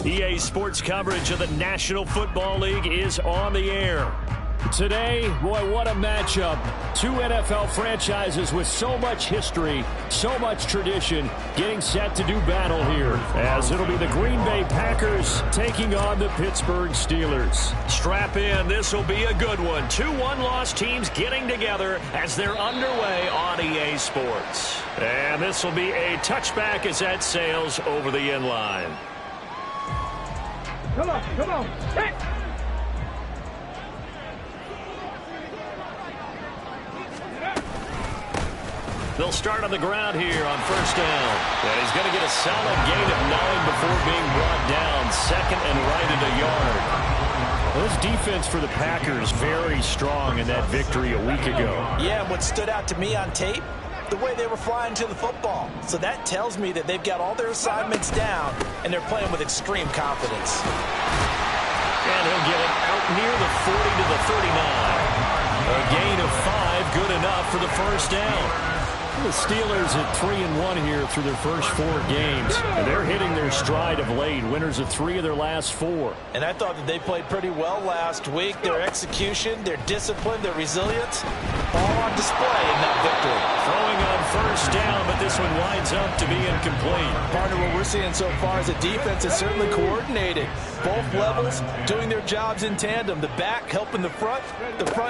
EA Sports coverage of the National Football League is on the air. Today, boy, what a matchup. Two NFL franchises with so much history, so much tradition, getting set to do battle here, as it'll be the Green Bay Packers taking on the Pittsburgh Steelers. Strap in, this will be a good one. Two one-loss teams getting together as they're underway on EA Sports. And this will be a touchback as that sails over the end line. Come on, come on. Hey. They'll start on the ground here on first down. And he's going to get a solid gain of 9 before being brought down. Second and right at a yard. Well, this defense for the Packers very strong in that victory a week ago. Yeah, and what stood out to me on tape, the way they were flying to the football. So that tells me that they've got all their assignments down, and they're playing with extreme confidence. And he'll get it out near the 40 to the 39. A gain of 5, good enough for the first down. The Steelers at 3-1 here through their first 4 games. And they're hitting their stride of late, winners of 3 of their last 4. And I thought that they played pretty well last week. Their execution, their discipline, their resilience, all on display in that victory. Throwing on first down, but this one winds up to be incomplete. Partner, what we're seeing so far is a defense is certainly coordinated. Both levels doing their jobs in tandem. The back helping the front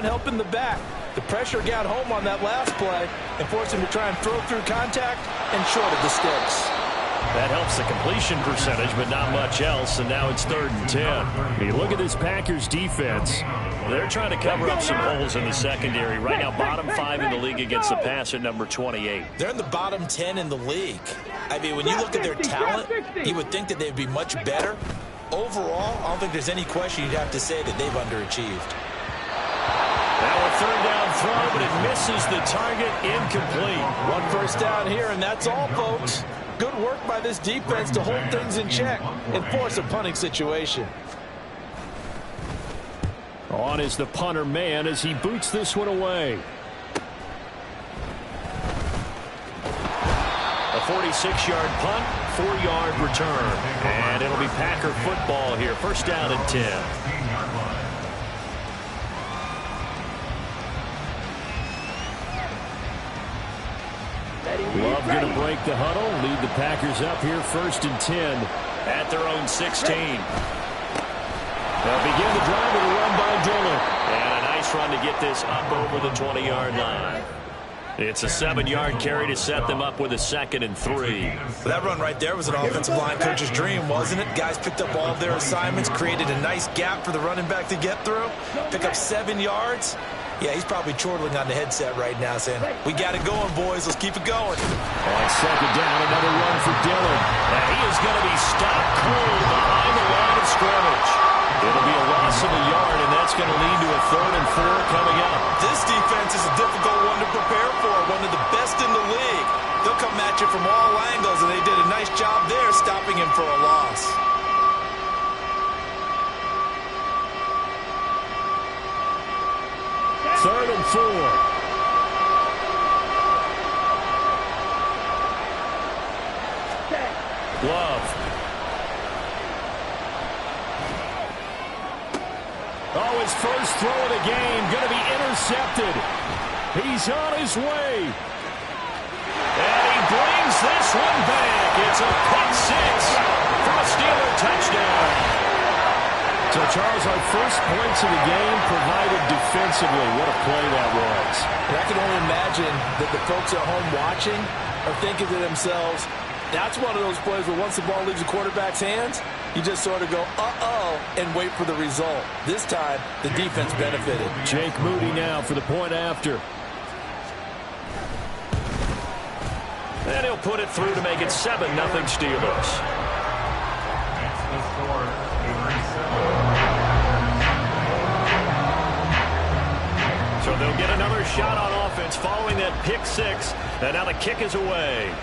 helping the back. The pressure got home on that last play and forced him to try and throw through contact and short of the sticks. That helps the completion percentage, but not much else, and now it's 3rd and 10. You look at this Packers defense. They're trying to cover up some holes in the secondary. Right now, bottom 5 in the league against the pass at number 28. They're in the bottom 10 in the league. I mean, when you look at their talent, you would think that they'd be much better. Overall, I don't think there's any question you'd have to say that they've underachieved. Now a 3rd down throw, but it misses the target, incomplete. 1 first down here, and that's all, folks. Good work by this defense to hold things in check and force a punting situation. On is the punter man as he boots this one away. A 46-yard punt, 4-yard return. And it'll be Packer football here. First down and 10. Love going to break the huddle, lead the Packers up here 1st and 10 at their own 16. They'll begin the drive with a run by Dillon. And a nice run to get this up over the 20-yard line. It's a 7-yard carry to set them up with a 2nd and 3. That run right there was an offensive line coach's dream, wasn't it? Guys picked up all of their assignments, created a nice gap for the running back to get through, pick up 7 yards. Yeah, he's probably chortling on the headset right now saying, we got it going, boys. Let's keep it going. On 2nd down, another run for Dillon. And he is going to be stopped cold behind the line of scrimmage. It'll be a loss of a yard, and that's going to lead to a 3rd and 4 coming up. This defense is a difficult one to prepare for, one of the best in the league. They'll come at you from all angles, and they did a nice job there stopping him for a loss. Third and 4. Love. Oh, his first throw of the game going to be intercepted. He's on his way. And he brings this one back. It's a pick 6 for a Steeler touchdown. So, Charles, our first points of the game provided defensively. What a play that was. And I can only imagine that the folks at home watching are thinking to themselves, that's one of those plays where once the ball leaves the quarterback's hands, you just sort of go, uh-oh, and wait for the result. This time, the defense benefited. Jake Moody now for the point after. And he'll put it through to make it 7-0 Steelers. So they'll get another shot on offense following that pick 6. And now the kick is away.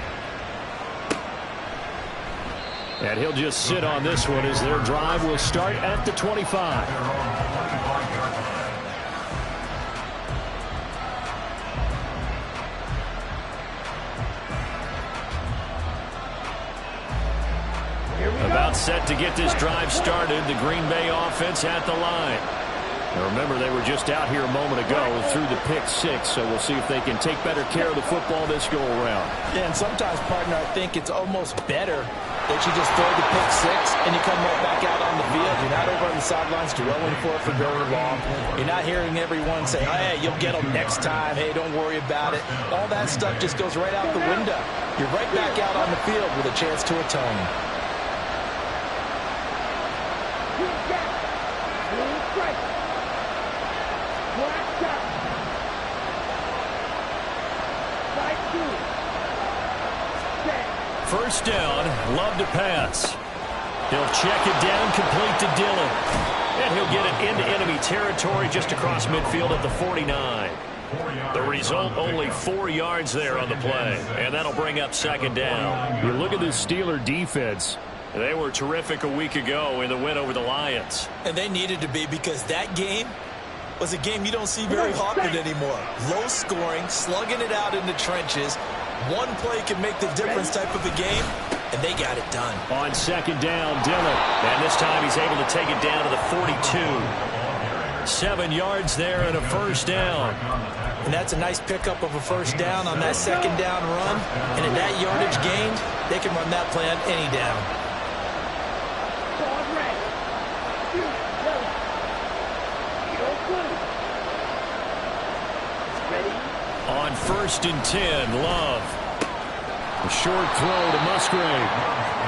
And he'll just sit on this one as their drive will start at the 25. About set to get this drive started. The Green Bay offense at the line. Now remember, they were just out here a moment ago through the pick six, so we'll see if they can take better care of the football this go-around. Yeah, and sometimes, partner, I think it's almost better that you just throw the pick six and you come right back out on the field. You're not over on the sidelines dwelling for it for very long. You're not hearing everyone say, hey, you'll get them next time. Hey, don't worry about it. All that stuff just goes right out the window. You're right back out on the field with a chance to atone. First down, Love to pass. He'll check it down, complete to Dillon. And he'll get it into enemy territory just across midfield at the 49. The result, only 4 yards there on the play. And that'll bring up second down. You look at the Steeler defense. They were terrific a week ago in the win over the Lions. And they needed to be, because that game was a game you don't see very often anymore. Low scoring, slugging it out in the trenches. One play can make the difference type of a game, and they got it done. On second down, Dillon. And this time he's able to take it down to the 42. 7 yards there and a first down. And that's a nice pickup of a first down on that second down run. And at that yardage gained, they can run that play on any down. On 1st and 10, Love. A short throw to Musgrave.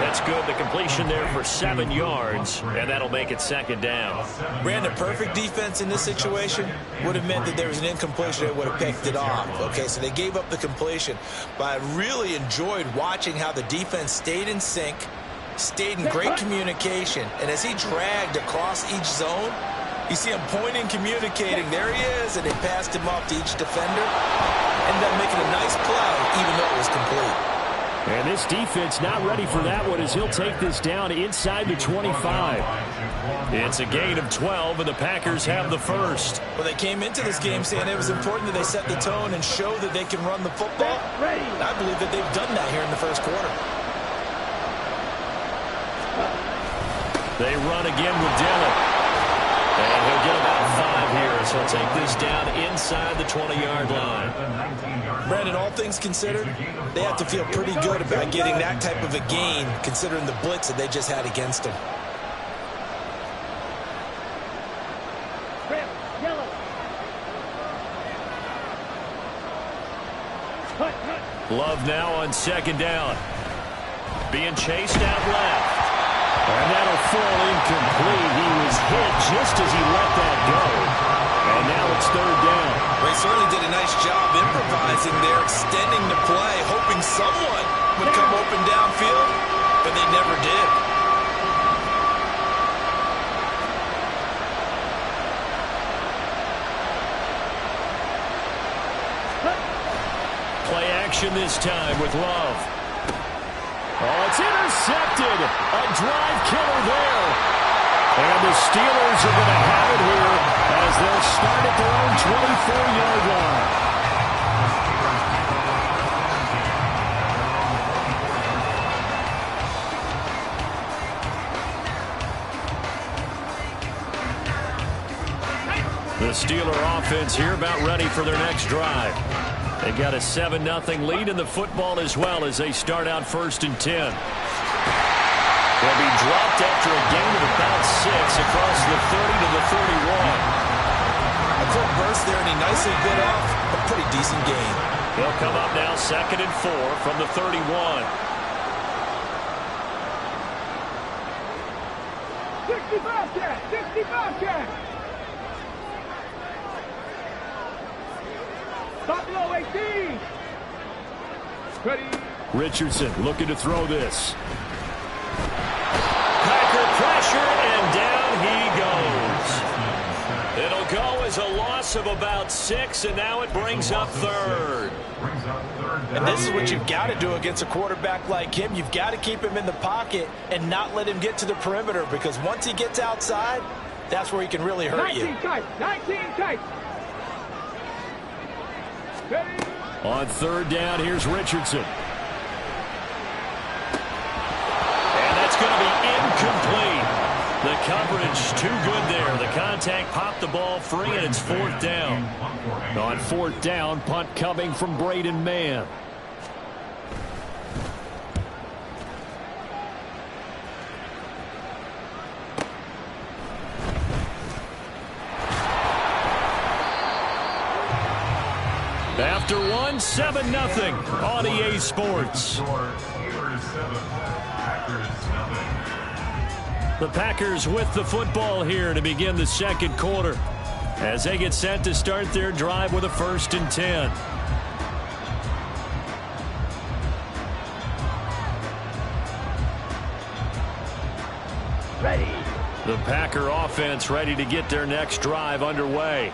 That's good. The completion there for 7 yards, and that'll make it second down. Brandon, perfect defense in this situation would have meant that there was an incompletion that would have picked it off. Okay, so they gave up the completion. But I really enjoyed watching how the defense stayed in sync, stayed in great communication, and as he dragged across each zone, you see him pointing, communicating. There he is, and they passed him off to each defender. Ended up making a nice play, even though it was complete. And this defense not ready for that one, as he'll take this down inside the 25. It's a gain of 12, and the Packers have the first. Well, they came into this game saying it was important that they set the tone and show that they can run the football. And I believe that they've done that here in the first quarter. They run again with Dillon. And he'll get about 5 here, so he'll take this down inside the 20-yard line. Brandon, all things considered, they have to feel pretty good about getting that type of a gain, considering the blitz that they just had against them. Love now on second down. Being chased out left. And that'll fall incomplete. He was hit just as he let that go. And now it's third down. They certainly did a nice job improvising there, extending the play, hoping someone would come open downfield, but they never did. Play action this time with Love. Oh, it's intercepted. A drive killer there. And the Steelers are going to have it here as they'll start at their own 24-yard line. The Steeler offense here about ready for their next drive. They've got a 7-0 lead in the football as well as they start out 1st and 10. They'll be dropped after a gain of about 6 across the 30 to the 31. A quick burst there, and he nicely bit off a pretty decent gain. They'll come up now 2nd and 4 from the 31. 65 catch! 65 catch! Buffalo 18! Ready? Richardson looking to throw this. Packer pressure, and down he goes. It'll go as a loss of about 6, and now it brings up 3rd. And this is what you've got to do against a quarterback like him. You've got to keep him in the pocket and not let him get to the perimeter, because once he gets outside, that's where he can really hurt you. 19 tight! Ready? On 3rd down, here's Richardson. And that's going to be incomplete. coverage too good there. The contact popped the ball free, and it's 4th down. On 4th down, punt coming from Braden Mann. After 7-0 on EA Sports. The Packers with the football here to begin the second quarter as they get set to start their drive with a 1st and 10. Ready. The Packer offense ready to get their next drive underway.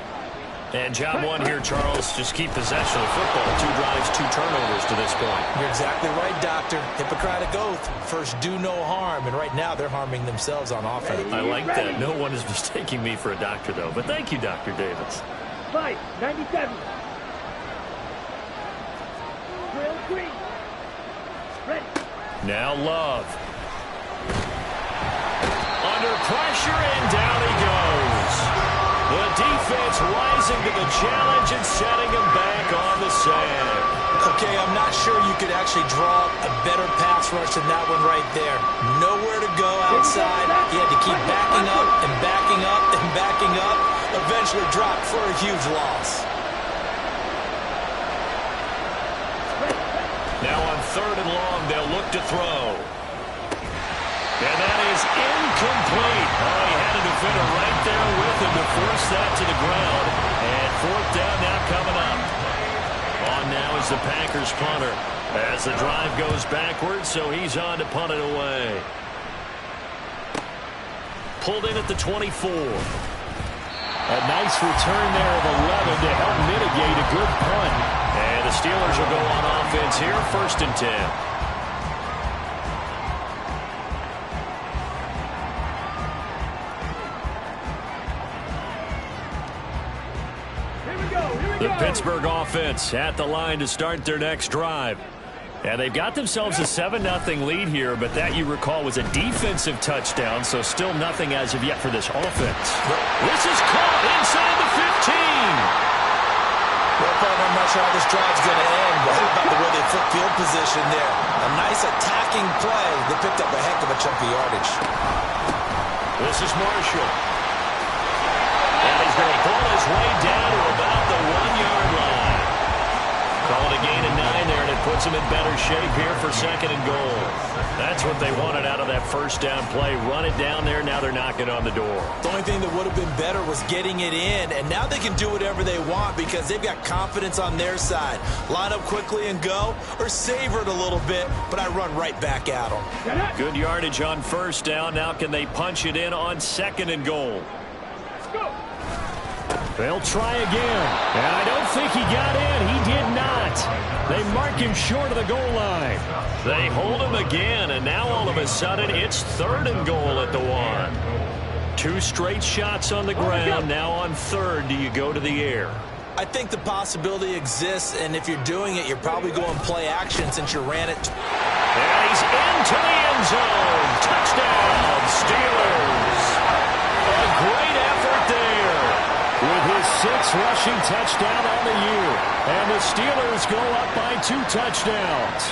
And job one here, Charles, just keep possession of the football. 2 drives, 2 turnovers to this point. You're exactly right, Doctor. Hippocratic oath. First, do no harm. And right now, they're harming themselves on offense. I like that. No one is mistaking me for a doctor, though. But thank you, Dr. Davis. 97. Drill 3. Ready. Now Love. Under pressure, and down he goes. The defense rising to the challenge and setting him back on the sand. Okay, I'm not sure you could actually draw a better pass rush than that one right there. Nowhere to go outside. He had to keep backing up and backing up and backing up. Eventually dropped for a huge loss. Now on 3rd and long, they'll look to throw. And that is incomplete. Oh, he had a defender right there with him to force that to the ground. And 4th down now coming up. On now is the Packers punter as the drive goes backwards, so he's on to punt it away. Pulled in at the 24. A nice return there of 11 to help mitigate a good punt. And the Steelers will go on offense here, 1st and 10. The Pittsburgh offense at the line to start their next drive. And they've got themselves a 7-0 lead here, but that, you recall, was a defensive touchdown, so still nothing as of yet for this offense. This is caught inside the 15. Well, partner, I'm not sure how this drive's going to end, but how about the way they flip field position there? A nice attacking play. They picked up a heck of a chunk of yardage. This is Marshall. And he's going to pull his way down to about the 1-yard line. Call it a gain of 9 there, and it puts them in better shape here for 2nd and goal. That's what they wanted out of that 1st down play. Run it down there. Now they're knocking on the door. The only thing that would have been better was getting it in, and now they can do whatever they want because they've got confidence on their side. Line up quickly and go, or savor it a little bit, but I run right back at them. Good yardage on 1st down. Now can they punch it in on 2nd and goal? They'll try again, and I don't think he got in. He did not. They mark him short of the goal line. They hold him again, and now all of a sudden it's 3rd and goal at the 1. 2 straight shots on the ground. Now on 3rd, do you go to the air? I think the possibility exists, and if you're doing it, you're probably going play action since you ran it. And he's into the end zone. Touchdown, Steelers. A great effort there. With his 6th rushing touchdown on the year. And the Steelers go up by 2 touchdowns.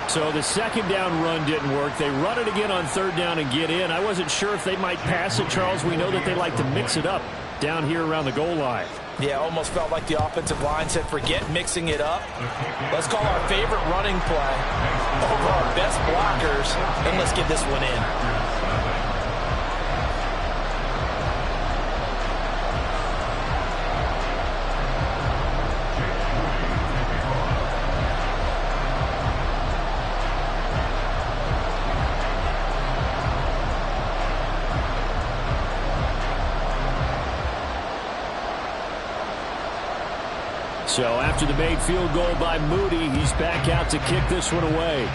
So the 2nd down run didn't work. They run it again on 3rd down and get in. I wasn't sure if they might pass it, Charles. We know that they like to mix it up down here around the goal line. Yeah, almost felt like the offensive line said, forget mixing it up. Let's call our favorite running play over our best blockers, and let's get this one in. So after the made field goal by Moody, he's back out to kick this one away.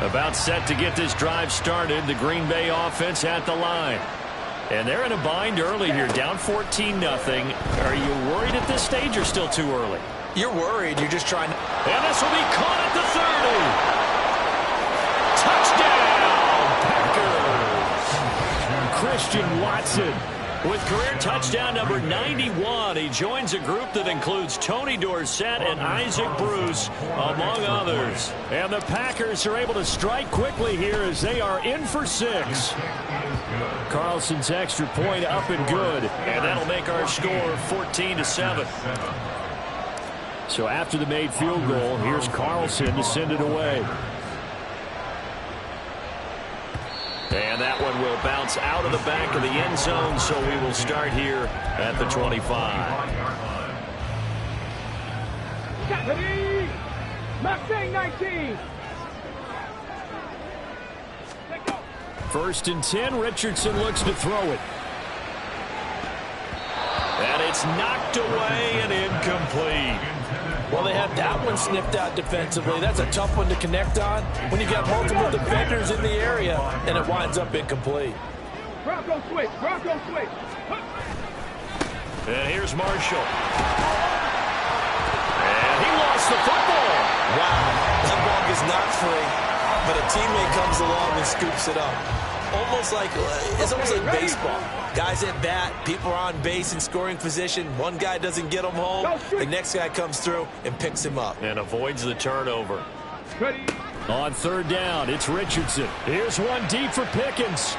About set to get this drive started. The Green Bay offense at the line. And they're in a bind early here, down 14-0. Are you worried at this stage or still too early? You're worried. You're just trying to... And this will be caught at the 30. Touchdown, Packers. Christian Watson with career touchdown number 91. He joins a group that includes Tony Dorsett and Isaac Bruce, among others. And the Packers are able to strike quickly here as they are in for 6. Carlson's extra point up and good. And that'll make our score 14-7. So after the made field goal, here's Carlson to send it away. And that one will bounce out of the back of the end zone, so we will start here at the 25. Ready? Mustang 19. First and 10, Richardson looks to throw it. And it's knocked away and incomplete. Well, they have that one sniffed out defensively. That's a tough one to connect on when you've got multiple defenders in the area, and it winds up incomplete. Bronco switch. Bronco switch. And here's Marshall. And he lost the football. Wow, that ball gets knocked free, but a teammate comes along and scoops it up. It's almost like baseball. Guys at bat, people are on base in scoring position. One guy doesn't get him home. The next guy comes through and picks him up. And avoids the turnover. Ready? On third down, it's Richardson. Here's one deep for Pickens.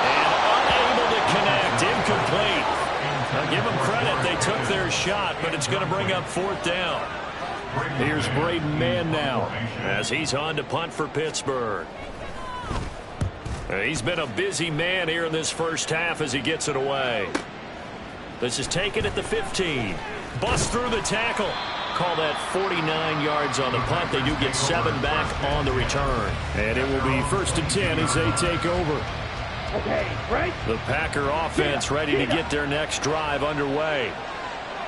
And unable to connect. Incomplete. Now give them credit. They took their shot, but it's going to bring up fourth down. Here's Braden Mann now as he's on to punt for Pittsburgh. He's been a busy man here in this first half as he gets it away. This is taken at the 15. Bust through the tackle. Call that 49 yards on the punt. They do get 7 back on the return. And it will be first and 10 as they take over. Okay, right? The Packer offense ready to get their next drive underway.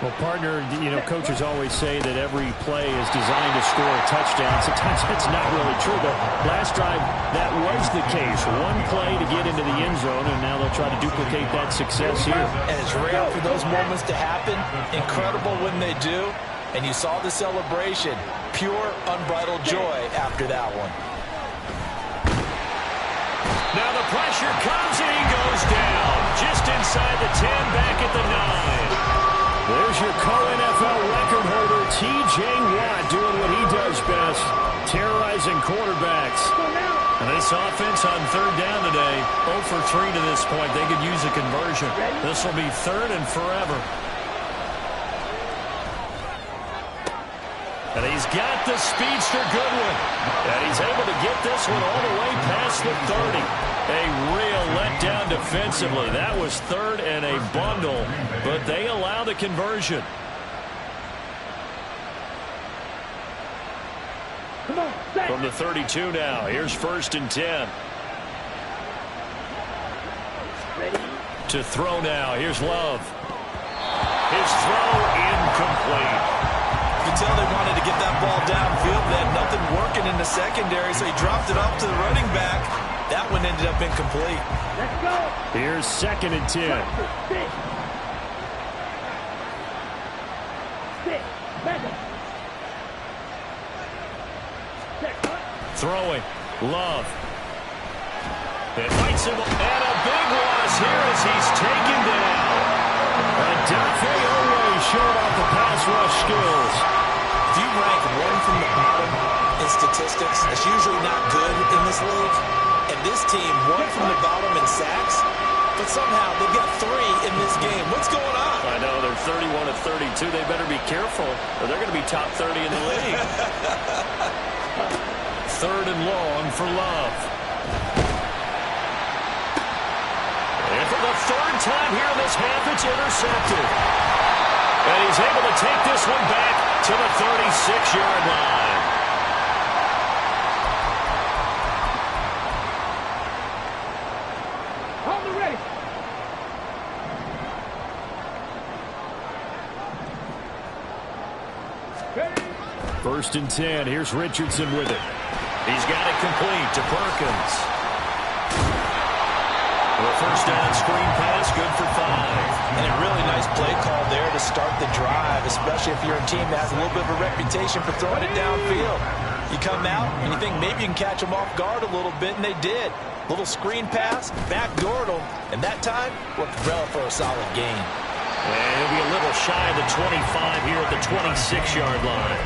Well, partner, coaches always say that every play is designed to score a touchdown. Sometimes that's not really true, but last drive, that was the case. One play to get into the end zone, and now they'll try to duplicate that success here. And it's rare for those moments to happen. Incredible when they do. And you saw the celebration. Pure, unbridled joy after that one. Now the pressure comes, and he goes down. Just inside the 10, back at the 9. There's your co-NFL record holder, T.J. Watt, doing what he does best, terrorizing quarterbacks. And this offense on third down today, 0 for 3 to this point. They could use a conversion. This will be third and forever. And he's got the speedster Goodwin. And he's able to get this one all the way past the 30. A real letdown defensively. That was third and a bundle, but they allow the conversion. Come on, From the 32 now, here's first and 10. ready? To throw now, here's Love. His throw incomplete. You can tell they wanted to get that ball downfield. They had nothing working in the secondary, so he dropped it off to the running back. That one ended up incomplete. Let's go. Here's second and 10. Six. Back up. Check. Throwing. Love. It fights him. And a big loss here as he's taken down. And Dafe Owe showed off the pass rush skills. If you rank one from the bottom in statistics, it's usually not good in this league. And this team, one from the bottom in sacks, but somehow they've got 3 in this game. What's going on? I know, they're 31 of 32. They better be careful, or they're going to be top 30 in the league. Third and long for Love. And for the third time here in this half, it's intercepted. And he's able to take this one back to the 36-yard line. On the ready. First and 10. Here's Richardson with it. He's got it complete to Perkins. A first down screen pass, good for 5. And a really nice play call there to start the drive, especially if you're a team that has a little bit of a reputation for throwing it downfield. You come out and you think maybe you can catch them off guard a little bit, and they did. Little screen pass, backdoored them, and that time worked well for a solid gain. And he'll be a little shy of the 25 here at the 26-yard line.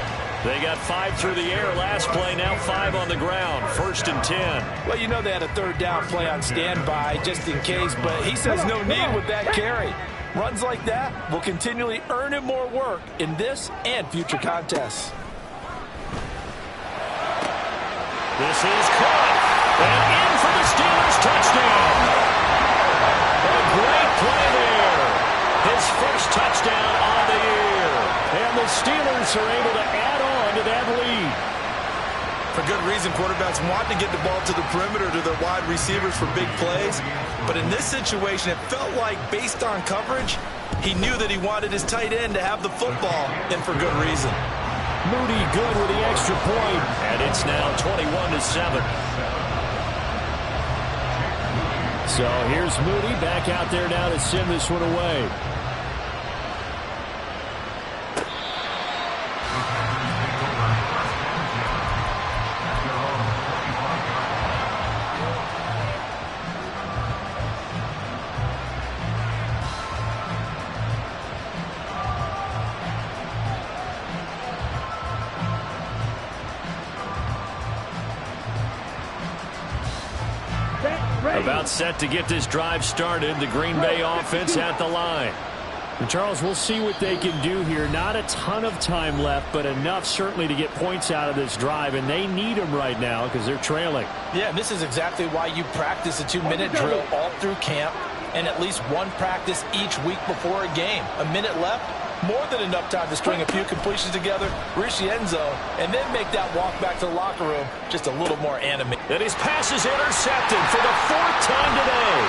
They got 5 through the air last play, now 5 on the ground. 1st and 10. Well, you know they had a third down play on standby just in case, but he says no need with that carry. Runs like that will continually earn him more work in this and future contests. This is caught. And in for the Steelers touchdown. A great play there. His first touchdown on the year. And the Steelers are able to add on to that lead. For good reason, quarterbacks want to get the ball to the perimeter to their wide receivers for big plays. But in this situation, it felt like based on coverage, he knew that he wanted his tight end to have the football, and for good reason. Moody good with the extra point. And it's now 21-7. So here's Moody back out there now to send this one away. About set to get this drive started. The Green Bay offense at the line. And Charles, we'll see what they can do here. Not a ton of time left, but enough certainly to get points out of this drive, and they need them right now because they're trailing. Yeah, and this is exactly why you practice a 2-minute drill all through camp and at least one practice each week before a game. A minute left, more than enough time to string a few completions together, reach the end zone, and then make that walk back to the locker room just a little more animated. And his pass is intercepted for the 4th time today.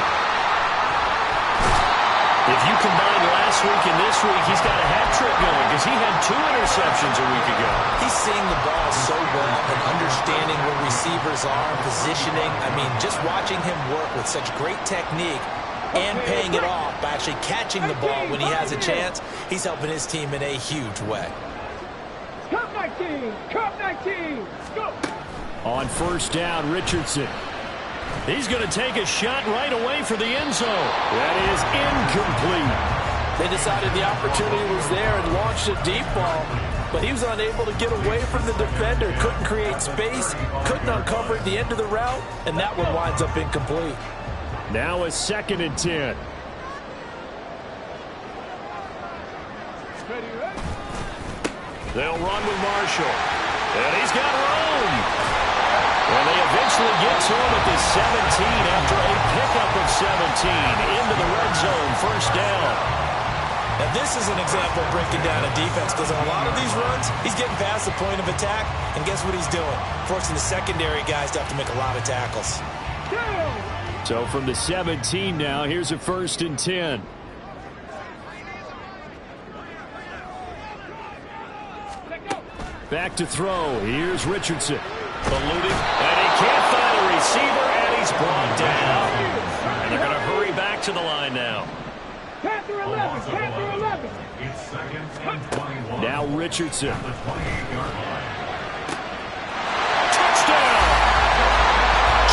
If you combine last week and this week, he's got a hat trick going because he had 2 interceptions a week ago. He's seeing the ball so well and understanding where receivers are, positioning. I mean, just watching him work with such great technique and paying it off by actually catching the ball when he has a chance, he's helping his team in a huge way. Cup 19! Cup 19! Go! On first down, Richardson. He's going to take a shot right away for the end zone. That is incomplete. They decided the opportunity was there and launched a deep ball, but he was unable to get away from the defender, couldn't create space, couldn't uncover at the end of the route, and that one winds up incomplete. Now a 2nd and 10. They'll run with Marshall. And he's got room. And they eventually get to him at the 17 after a pickup of 17 into the red zone. First down. Now this is an example of breaking down a defense because on a lot of these runs, he's getting past the point of attack, and guess what he's doing? Forcing the secondary guys to have to make a lot of tackles. So from the 17 now, here's a 1st and 10. Back to throw. Here's Richardson. Eluding, and he can't find a receiver, and he's brought down. And they're going to hurry back to the line now. Panther 11! Panther 11! It's 2nd and 21. Now Richardson. Touchdown!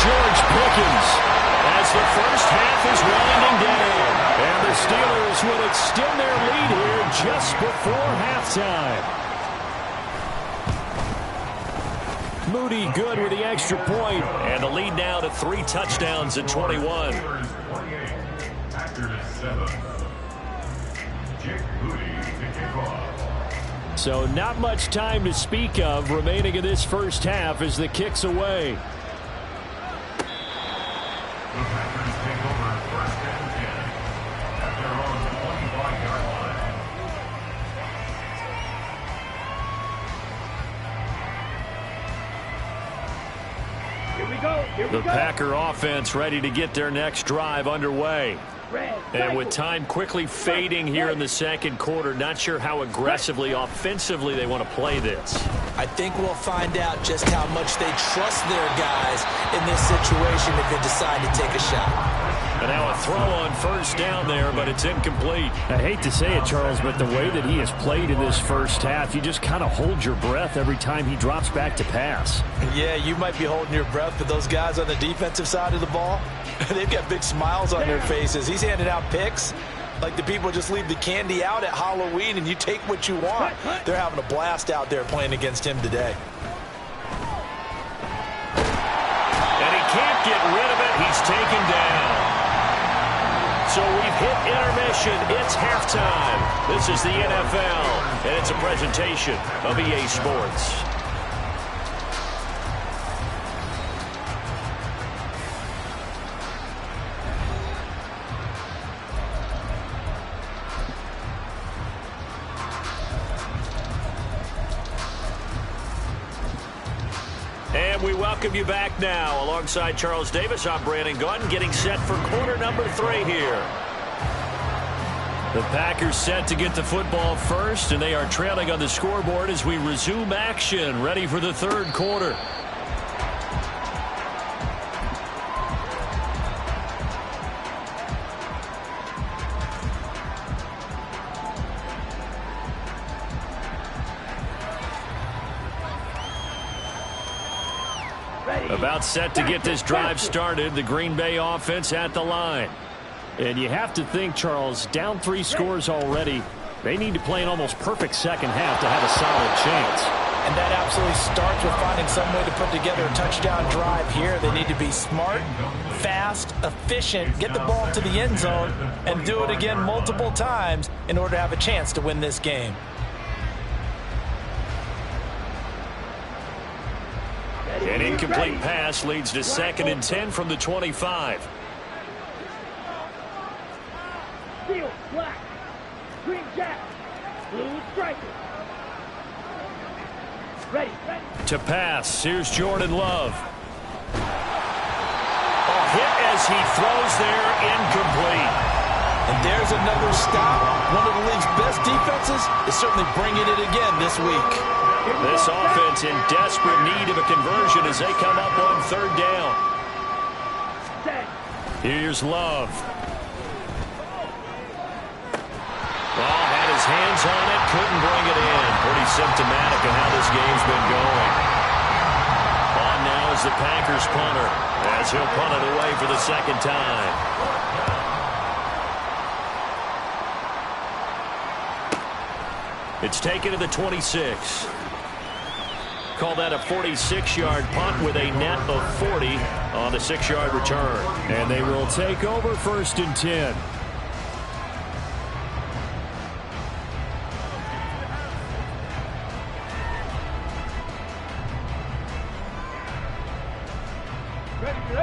George Pickens. As the first half is winding down. And the Steelers will extend their lead here just before halftime. Moody good with the extra point. And the lead now to 3 touchdowns at 21. So not much time to speak of remaining in this first half as the kick's away. The Packers take over 1st and 10 at their own 25-yard line. Here we go! Here we The go! Packer offense ready to get their next drive underway. And with time quickly fading here in the second quarter, not sure how aggressively, offensively they want to play this. I think we'll find out just how much they trust their guys in this situation if they decide to take a shot. And now a throw on first down there, but it's incomplete. I hate to say it, Charles, but the way that he has played in this first half, you just kind of hold your breath every time he drops back to pass. Yeah, you might be holding your breath, but those guys on the defensive side of the ball, they've got big smiles on their faces. He's handing out picks like the people just leave the candy out at Halloween and you take what you want. They're having a blast out there playing against him today. And he can't get rid of it. He's taken down. So we've hit intermission. It's halftime. This is the NFL, and it's a presentation of EA Sports. And we welcome you back now. Alongside Charles Davis, I'm Brandon Gaudin, getting set for quarter number 3 here. The Packers set to get the football first, and they are trailing on the scoreboard as we resume action, ready for the third quarter. About set to get this drive started, the Green Bay offense at the line. And you have to think, Charles, down 3 scores already. They need to play an almost perfect second half to have a solid chance. And that absolutely starts with finding some way to put together a touchdown drive here. They need to be smart, fast, efficient, get the ball to the end zone, and do it again multiple times in order to have a chance to win this game. An incomplete pass leads to 2nd and 10 from the 25. Steel, black, green jack, blue striker. Ready. To pass, here's Jordan Love. A hit as he throws there, incomplete. And there's another stop. One of the league's best defenses is certainly bringing it again this week. This offense in desperate need of a conversion as they come up on 3rd down. Here's Love. Well, had his hands on it, couldn't bring it in. Pretty symptomatic of how this game's been going. On now is the Packers punter as he'll punt it away for the 2nd time. It's taken to the 26. Call that a 46-yard punt with a net of 40 on the 6-yard return. And they will take over 1st and 10.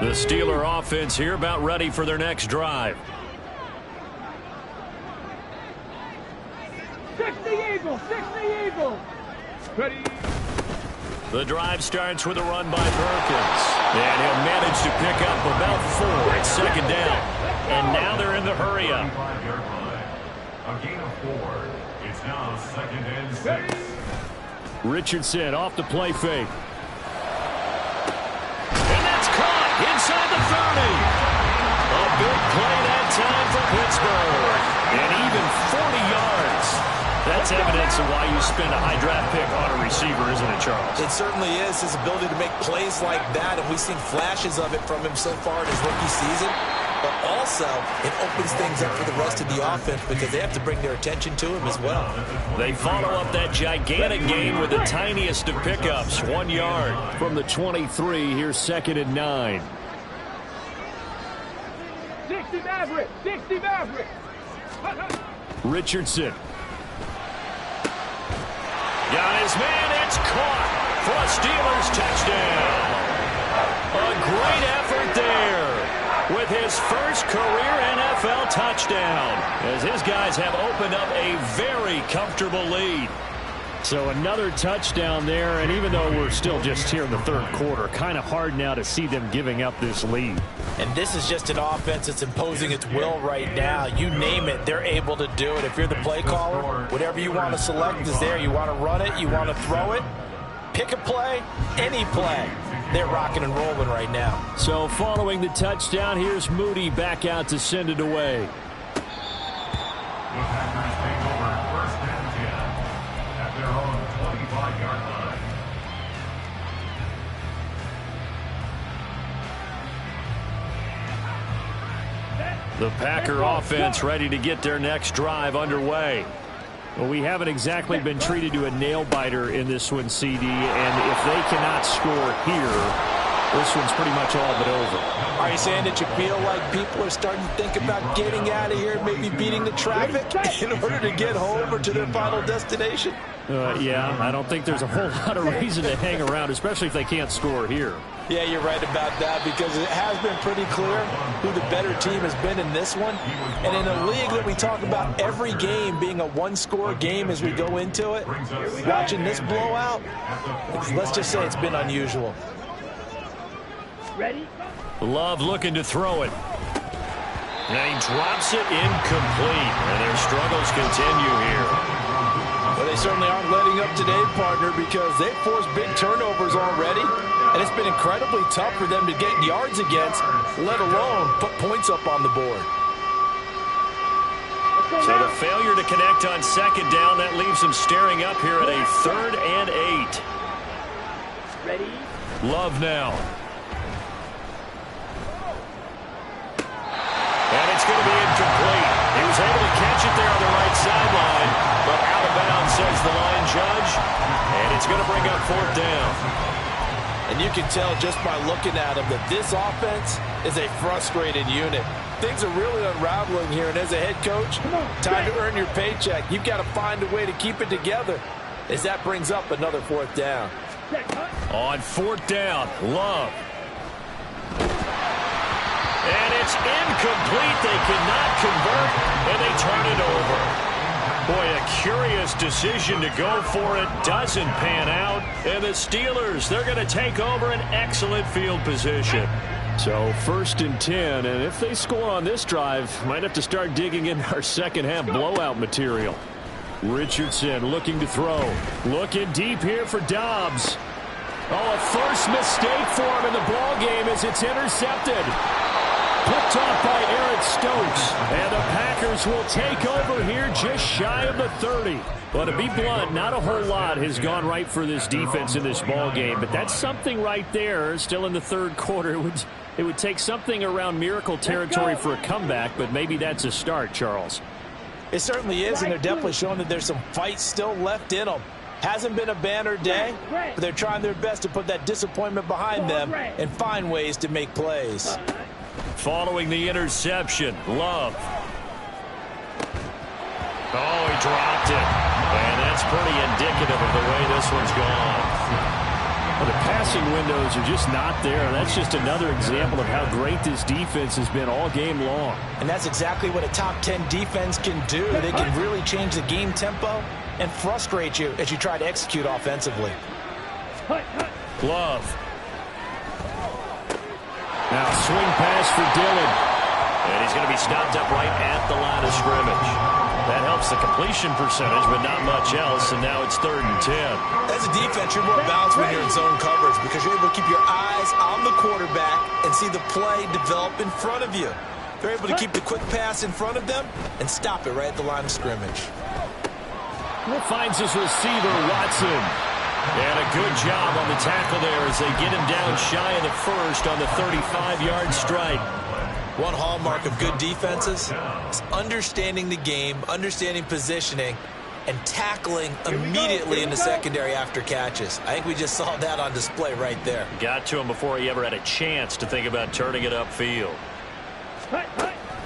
The Steeler offense here about ready for their next drive. 60 Eagles. Ready. The drive starts with a run by Perkins. And he'll manage to pick up about 4 at 2nd down. And now they're in the hurry up. A gain of 4. It's now 2nd and 6. Richardson off the play fake. And that's caught inside the 30. A big play that time for Pittsburgh. And even 40 yards. That's evidence of why you spend a high draft pick on a receiver, isn't it, Charles? It certainly is, his ability to make plays like that, and we've seen flashes of it from him so far in his rookie season. But also, it opens things up for the rest of the offense because they have to bring their attention to him as well. They follow up that gigantic gain with the tiniest of pickups, 1 yard. From the 23, here's 2nd and 9. 60 Maverick. Richardson. Got his man, it's caught for a Steelers touchdown. A great effort there with his first career NFL touchdown as his guys have opened up a very comfortable lead. So another touchdown there, and even though we're still just here in the third quarter, kind of hard now to see them giving up this lead. And this is just an offense that's imposing its will right now. You name it, they're able to do it. If you're the play caller, whatever you want to select is there. You want to run it, you want to throw it, pick a play, any play. They're rocking and rolling right now. So following the touchdown, here's Moody back out to send it away. The Packers take over 1st and 10 at their own 25-yard line. The Packer offense ready to get their next drive underway. Well, we haven't exactly been treated to a nail-biter in this one, CD, and if they cannot score here, this one's pretty much all but over. Are you saying that you feel like people are starting to think about getting out of here, maybe beating the traffic in order to get home or to their final destination? Yeah, I don't think there's a whole lot of reason to hang around, especially if they can't score here. Yeah, you're right about that, because it has been pretty clear who the better team has been in this one. And in a league that we talk about every game being a one-score game as we go into it, watching this blowout, let's just say it's been unusual. Ready? Love looking to throw it. And he drops it incomplete. And their struggles continue here. Well, they certainly aren't letting up today, partner, because they've forced big turnovers already. And it's been incredibly tough for them to get yards against, let alone put points up on the board. So the failure to connect on 2nd down, that leaves them staring up here at a 3rd and 8. Ready? Love now. And it's going to be incomplete. He was able to catch it there on the right sideline, but out of bounds, says the line judge. And it's going to bring up 4th down. And you can tell just by looking at them that this offense is a frustrated unit. Things are really unraveling here, and as a head coach, time to earn your paycheck. You've got to find a way to keep it together, as that brings up another 4th down. On 4th down, Love. And it's incomplete. They cannot convert, and they turn it over. Boy, a curious decision to go for it. Doesn't pan out. And the Steelers, they're going to take over an excellent field position. So 1st and 10, and if they score on this drive, might have to start digging in our second-half blowout material. Richardson looking to throw. Looking deep here for Dobbs. Oh, a first mistake for him in the ball game as it's intercepted. Picked off by Eric Stokes. And the Packers will take over here just shy of the 30. Well, to be blunt, not a whole lot has gone right for this defense in this ball game, but that's something right there. Still in the third quarter. It would take something around miracle territory for a comeback, but maybe that's a start, Charles. It certainly is, and they're definitely showing that there's some fight still left in them. Hasn't been a banner day, but they're trying their best to put that disappointment behind them and find ways to make plays. Following the interception, Love. Oh, he dropped it. And that's pretty indicative of the way this one's gone. Well, the passing windows are just not there. That's just another example of how great this defense has been all game long. And that's exactly what a top 10 defense can do. They can really change the game tempo and frustrate you as you try to execute offensively. Love. Now swing pass for Dillon. And he's going to be stopped up right at the line of scrimmage. That helps the completion percentage, but not much else, and now it's 3rd and 10. As a defense, you're more balanced when you're in zone coverage because you're able to keep your eyes on the quarterback and see the play develop in front of you. They're able to keep the quick pass in front of them and stop it right at the line of scrimmage. Finds his receiver, Watson. And a good job on the tackle there as they get him down shy of the first on the 35-yard strike. One hallmark of good defenses is understanding the game, understanding positioning, and tackling immediately in the secondary after catches. I think we just saw that on display right there. Got to him before he ever had a chance to think about turning it upfield.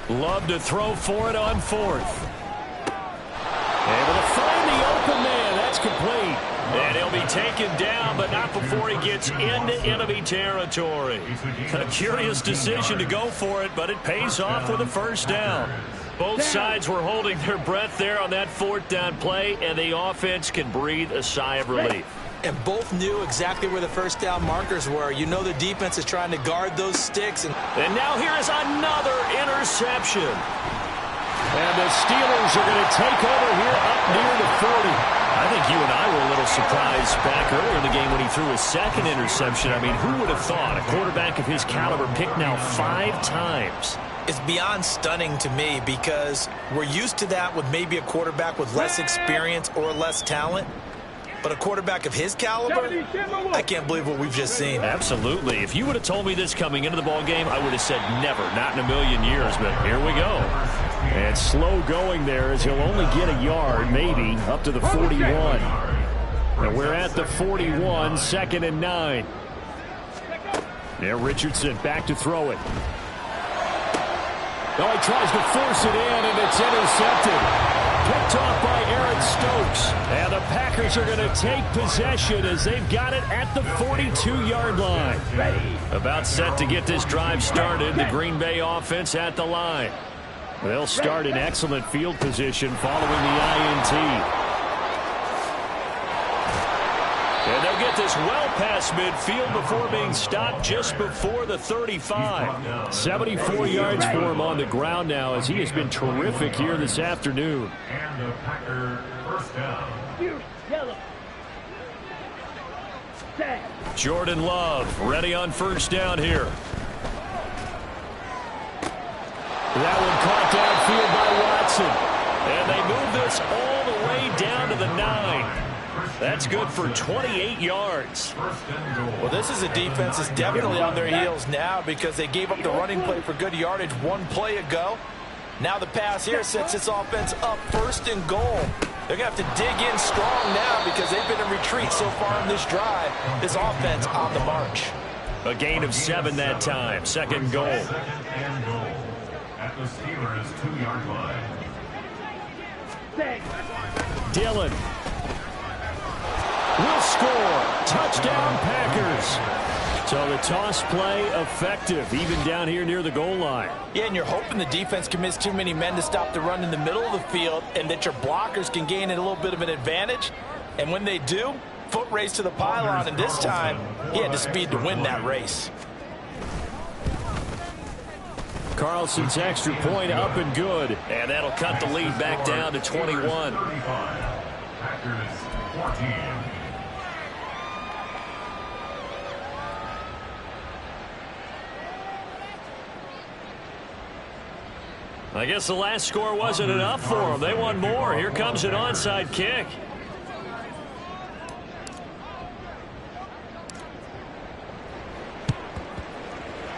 Love to throw for it on 4th. Able to find the open man. That's complete. And he'll be taken down, but not before he gets into enemy territory. A curious decision to go for it, but it pays off with a 1st down. Both sides were holding their breath there on that fourth down play, and the offense can breathe a sigh of relief. And both knew exactly where the first down markers were. You know the defense is trying to guard those sticks. And now here is another interception. And the Steelers are going to take over here up near the 40. I think you and I were a little surprised back earlier in the game when he threw his second interception. I mean, who would have thought a quarterback of his caliber picked now 5 times? It's beyond stunning to me because we're used to that with maybe a quarterback with less experience or less talent. But a quarterback of his caliber, I can't believe what we've just seen. Absolutely. If you would have told me this coming into the ball game, I would have said never, not in a million years. But here we go. And slow going there as he'll only get a yard, maybe, up to the 41. And we're at the 41, 2nd and 9. There, Richardson back to throw it. Oh, he tries to force it in, and it's intercepted. Picked off by Aaron Stokes. And the Packers are going to take possession as they've got it at the 42-yard line. About set to get this drive started. The Green Bay offense at the line. They'll start in excellent field position following the INT. And they'll get this well past midfield before being stopped just before the 35. 74 yards for him on the ground now as he has been terrific here this afternoon. And the Packer first down. Yellow. Jordan Love ready on first down here. That one caught downfield by Watson. And they move this all the way down to the 9. That's good for 28 yards. Well, this is a defense that's definitely on their heels now because they gave up the running play for good yardage one play ago. Now the pass here sets this offense up 1st and goal. They're going to have to dig in strong now because they've been in retreat so far in this drive. This offense on the march. A gain of 7 that time. 2nd goal. 2nd and goal at the Steelers' 2-yard line. Dillon will score. Touchdown, Packers. So the toss play effective, even down here near the goal line. Yeah, and you're hoping the defense can miss too many men to stop the run in the middle of the field and that your blockers can gain a little bit of an advantage. And when they do, foot race to the pylon, and this time he had the speed to win that race. Carlson's extra point up and good. And that'll cut the lead back down to 21. Packers 14. I guess the last score wasn't enough for them. They want more. Here comes an onside kick.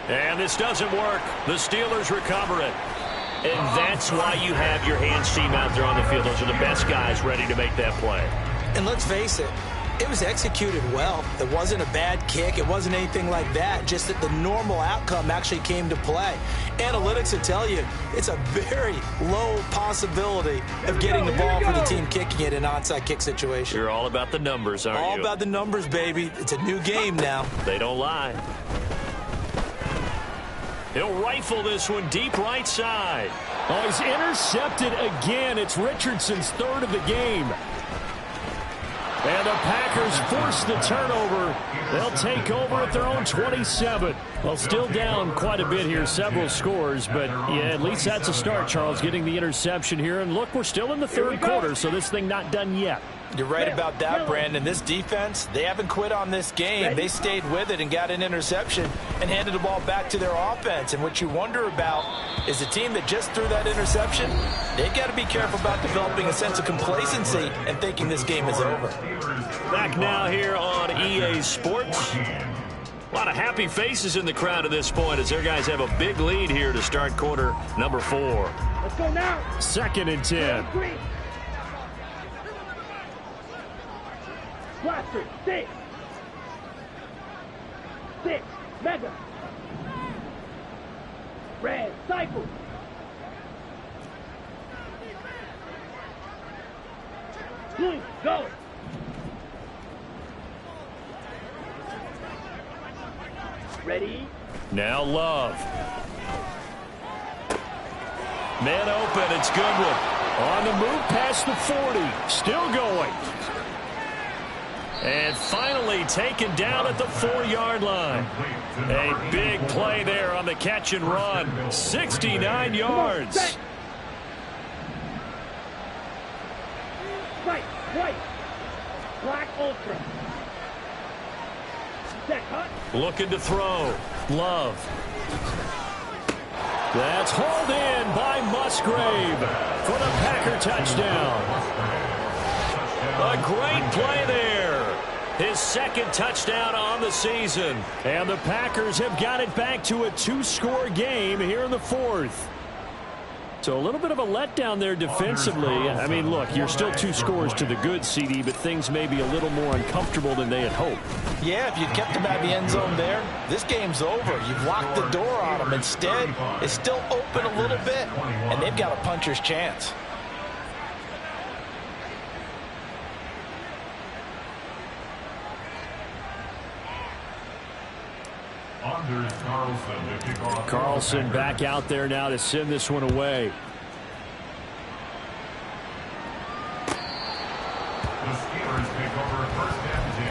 And this doesn't work. The Steelers recover it. And that's why you have your hands team out there on the field. Those are the best guys ready to make that play. And let's face it, it was executed well. It wasn't a bad kick. It wasn't anything like that. Just that the normal outcome actually came to play. Analytics will tell you it's a very low possibility of getting the ball for the team kicking it in an onside kick situation. You're all about the numbers, aren't you? All about the numbers, baby. It's a new game now. They don't lie. He'll rifle this one deep right side. Oh, he's intercepted again. It's Richardson's 3rd of the game. And the Packers force the turnover. They'll take over at their own 27. Well, still down quite a bit here, several scores. But, yeah, at least that's a start, Charles, getting the interception here. And, look, we're still in the 3rd quarter, so this thing not done yet. You're right about that, Brandon. This defense, they haven't quit on this game. They stayed with it and got an interception and handed the ball back to their offense. And what you wonder about is the team that just threw that interception, they got to be careful about developing a sense of complacency and thinking this game is over. Back now here on EA Sports. A lot of happy faces in the crowd at this point as their guys have a big lead here to start quarter number 4. Let's go now. 2nd and 10. Blaster, 6. Mega. Red, cycle. Blue, go. Ready? Now Love. Man open, it's Goodwin. On the move past the 40. Still going. And finally taken down at the 4-yard line. A big play there on the catch and run. 69 yards. Right. Black Ultra. Set, cut. Looking to throw. Love. That's hauled in by Musgrave for the Packer touchdown. A great play there. His second touchdown on the season. And the Packers have got it back to a 2-score game here in the 4th. So a little bit of a letdown there defensively. I mean, look, you're still 2 scores to the good, CD, but things may be a little more uncomfortable than they had hoped. Yeah, if you kept them at the end zone there, this game's over. You've locked the door on them. Instead, it's still open a little bit, and they've got a puncher's chance. Carlson back out there now to send this one away. The Steelers take over 1st and 10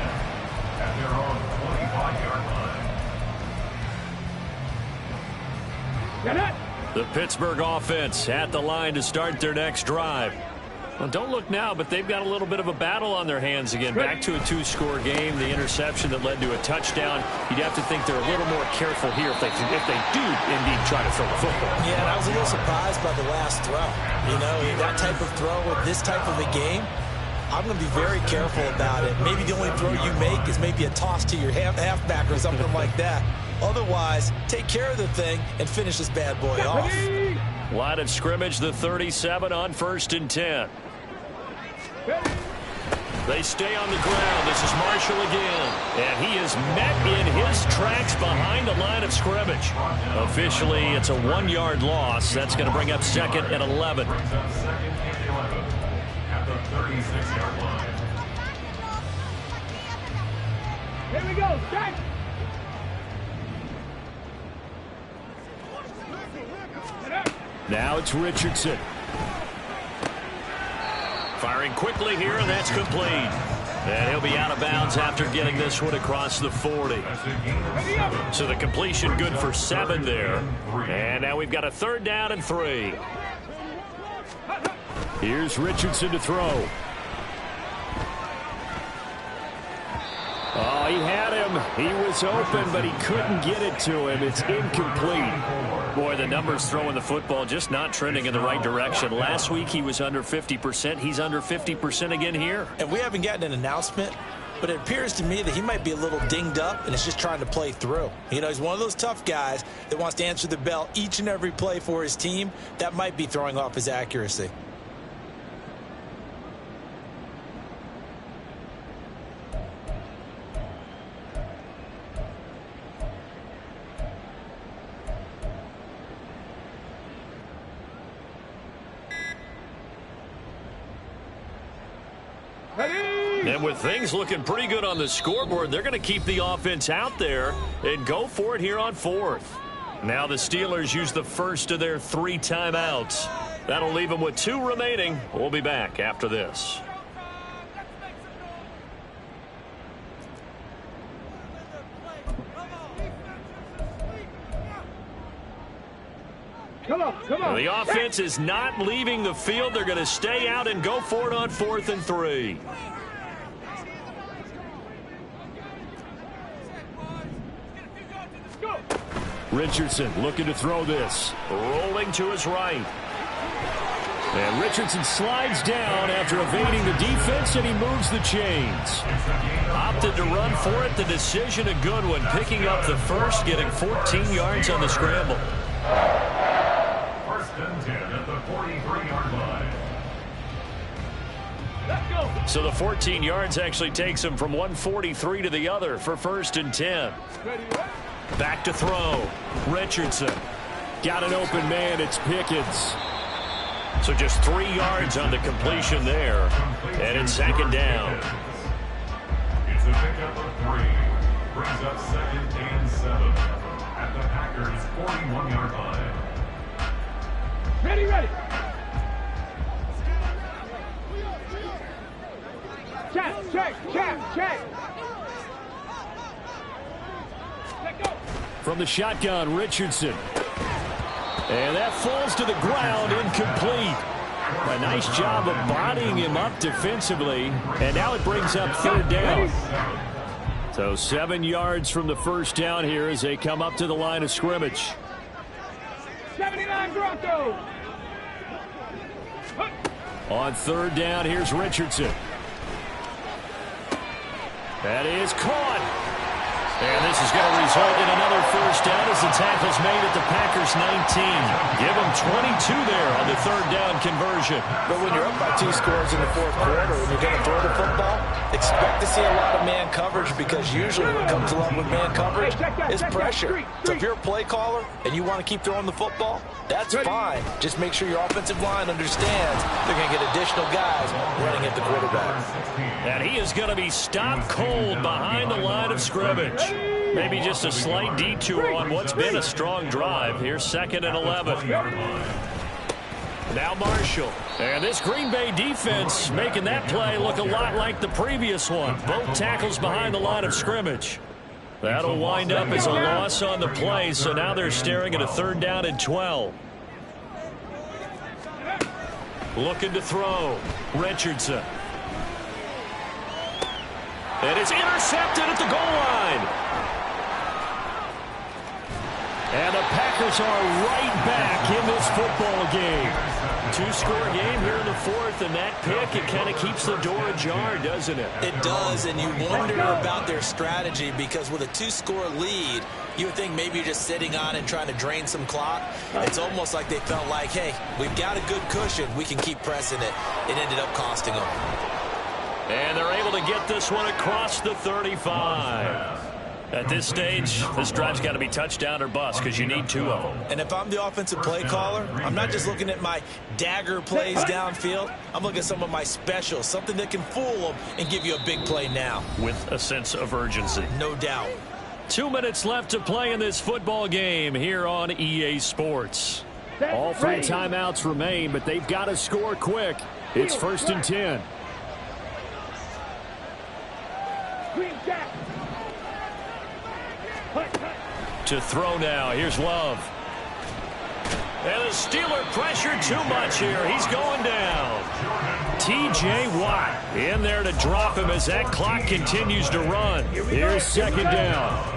at their own 25-yard line. Get it. The Pittsburgh offense at the line to start their next drive. Well, don't look now, but they've got a little bit of a battle on their hands again. Back to a 2-score game. The interception that led to a touchdown. You'd have to think they're a little more careful here if they do indeed try to throw the football. Yeah, and I was a little surprised by the last throw. You know, that type of throw with this type of a game, I'm going to be very careful about it. Maybe the only throw you make is maybe a toss to your halfback or something like that. Otherwise, take care of the thing and finish this bad boy off. Line of scrimmage, the 37 on 1st and 10. They stay on the ground. This is Marshall again. And he is met in his tracks behind the line of scrimmage. Officially, it's a 1-yard loss. That's going to bring up 2nd and 11. At the 36-yard line. Here we go. Strike. Now it's Richardson. Firing quickly here, and that's complete. And he'll be out of bounds after getting this one across the 40. So the completion good for 7 there. And now we've got a 3rd down and 3. Here's Richardson to throw. Oh, he had him. He was open, but he couldn't get it to him. It's incomplete. Boy, the numbers throwing the football just not trending in the right direction. Last week he was under 50%. He's under 50% again here. And we haven't gotten an announcement, but it appears to me that he might be a little dinged up and is just trying to play through. You know, he's one of those tough guys that wants to answer the bell each and every play for his team. That might be throwing off his accuracy. And with things looking pretty good on the scoreboard, they're going to keep the offense out there and go for it here on 4th. Now the Steelers use the first of their 3 timeouts. That'll leave them with 2 remaining. We'll be back after this. Come on. The offense is not leaving the field. They're going to stay out and go for it on 4th and 3. Richardson looking to throw this. Rolling to his right. And Richardson slides down after evading the defense, and he moves the chains. Opted to run for it. The decision a good one. Picking up the first, getting 14 yards on the scramble. 1st and 10 at the 43-yard line. Let's go. So the 14 yards actually takes him from 143 to the other for 1st and 10. Back to throw. Richardson. Got an open man. It's Pickens. So just 3 yards on the completion there. And it's 2nd down. It's a pickup of 3. Brings up 2nd and 7 at the Packers' 41-yard line. Ready, ready. Check, check, check, check. Let go. From the shotgun, Richardson. And that falls to the ground, incomplete. A nice job of bodying him up defensively. And now it brings up third down. So 7 yards from the first down here as they come up to the line of scrimmage. 79 Broncos. On third down, here's Richardson. That is caught. And this is going to result in another first down as the tackle's made at the Packers 19. Give them 22 there on the third down conversion. But when you're up by 2 scores in the fourth quarter and you're going to throw the football, expect to see a lot of man coverage, because usually what comes along with man coverage is pressure. So if you're a play caller and you want to keep throwing the football, that's fine. Just make sure your offensive line understands they're going to get additional guys running at the quarterback. And he is going to be stopped cold behind the line of scrimmage. Maybe just a slight detour on what's been a strong drive. Here's 2nd and 11. Now Marshall. And this Green Bay defense making that play look a lot like the previous one. Both tackles behind the line of scrimmage. That'll wind up as a loss on the play, so now they're staring at a 3rd down and 12. Looking to throw. Richardson. And it's intercepted at the goal line. And the Packers are right back in this football game. 2-score game here in the fourth, and that pick, it kind of keeps the door ajar, doesn't it? It does, and you wonder about their strategy, because with a 2-score lead, you would think maybe you're just sitting on and trying to drain some clock. It's almost like they felt like, hey, we've got a good cushion. We can keep pressing it. It ended up costing them. And they're able to get this one across the 35. At this stage, this drive's got to be touchdown or bust, because you need 2 of them. And if I'm the offensive play caller, I'm not just looking at my dagger plays downfield. I'm looking at some of my specials, something that can fool them and give you a big play now. With a sense of urgency. No doubt. 2 minutes left to play in this football game here on EA Sports. All 3 timeouts remain, but they've got to score quick. It's 1st and 10. To throw now. Here's Love. And the Steeler pressure too much here. He's going down. T.J. Watt in there to drop him as that clock continues to run. Here's 2nd down.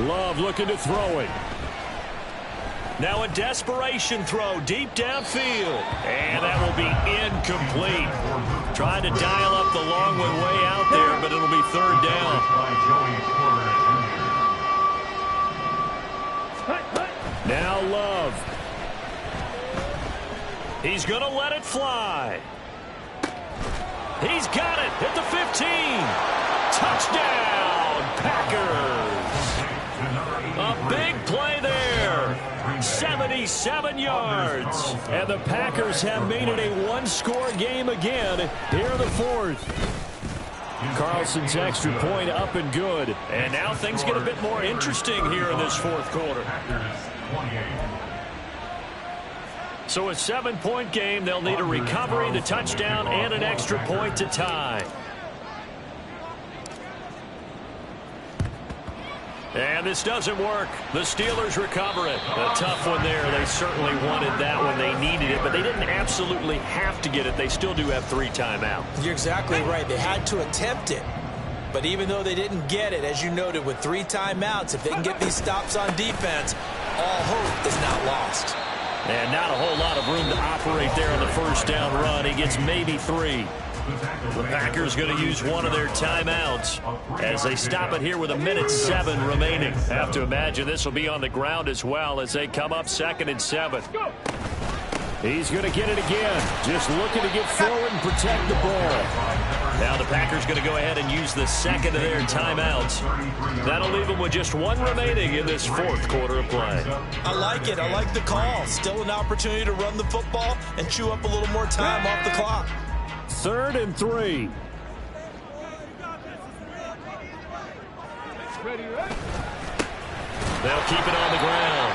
Love looking to throw it. Now a desperation throw deep downfield. And that will be incomplete. Trying to dial up the long one way out there, but it'll be 3rd down. Now Love. He's going to let it fly. He's got it at the 15. Touchdown, Packers. A big play there. 77 yards. And the Packers have made it a 1-score game again here in the fourth. Carlson's extra point up and good. And now things get a bit more interesting here in this fourth quarter. So a 7-point game. They'll need a recovery, the touchdown, and an extra point to tie. And this doesn't work. The Steelers recover it. A tough one there. They certainly wanted that when they needed it, but they didn't absolutely have to get it. They still do have 3 timeouts. You're exactly right. They had to attempt it. But even though they didn't get it, as you noted, with 3 timeouts, if they can get these stops on defense, all hope is not lost. And not a whole lot of room to operate there on the first down run. He gets maybe 3. The Packers going to use one of their timeouts as they stop it here with 1:07 remaining. Have to imagine this will be on the ground as well as they come up 2nd and 7. He's going to get it again. Just looking to get forward and protect the ball. Now the Packers going to go ahead and use the 2nd of their timeouts. That'll leave them with just 1 remaining in this fourth quarter of play. I like it. I like the call. Still an opportunity to run the football and chew up a little more time off the clock. 3rd and 3. They'll keep it on the ground.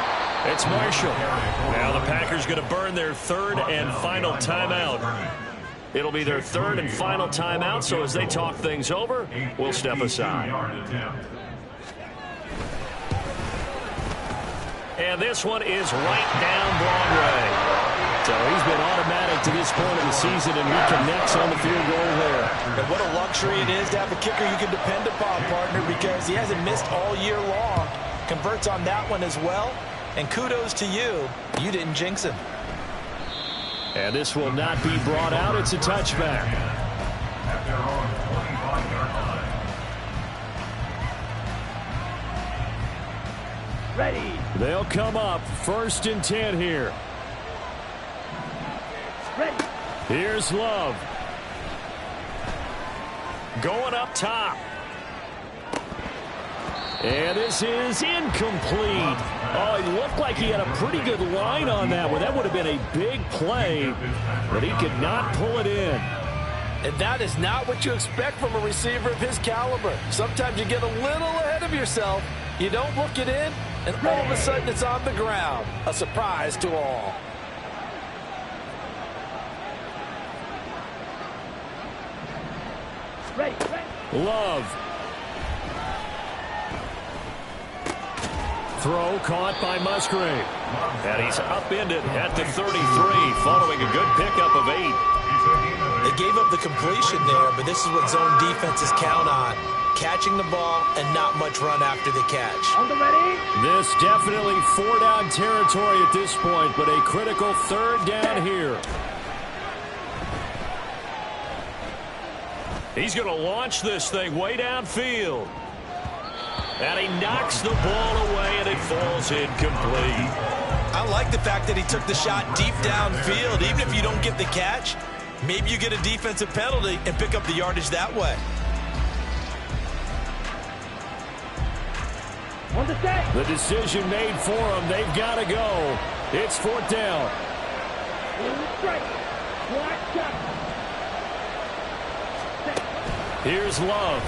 It's Marshall. Now the Packers going to burn their third and final timeout. It'll be their third and final timeout, so as they talk things over, we'll step aside. And this one is right down Broadway. So he's been automatic to this point of the season, and he connects on the field goal there. And what a luxury it is to have a kicker you can depend upon, partner, because he hasn't missed all year long. Converts on that one as well. And kudos to you. You didn't jinx him. And this will not be brought out. It's a touchback. At their own 25-yard line. Ready. They'll come up 1st and 10 here. Ready. Here's Love. Going up top. And this is incomplete. Oh, it looked like he had a pretty good line on that one. That would have been a big play, but he could not pull it in. And that is not what you expect from a receiver of his caliber. Sometimes you get a little ahead of yourself. You don't look it in, and all of a sudden it's on the ground. A surprise to all. Ready. Love. Throw caught by Musgrave. And he's upended at the 33 following a good pickup of 8. They gave up the completion there, but this is what zone defenses count on. Catching the ball and not much run after the catch. On the ready. This definitely 4-down territory at this point, but a critical 3rd down here. He's going to launch this thing way downfield. And he knocks the ball away, and it falls incomplete. I like the fact that he took the shot deep downfield. Even if you don't get the catch, maybe you get a defensive penalty and pick up the yardage that way. On the set. The decision made for him. They've got to go. It's 4th down. Strike. Watch out. Here's Love.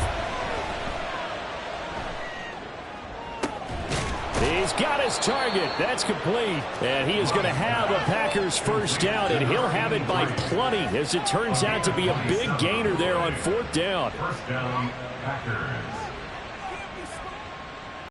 He's got his target. That's complete. And he is going to have a Packers 1st down, and he'll have it by plenty, as it turns out to be a big gainer there on 4th down. 1st down, Packers.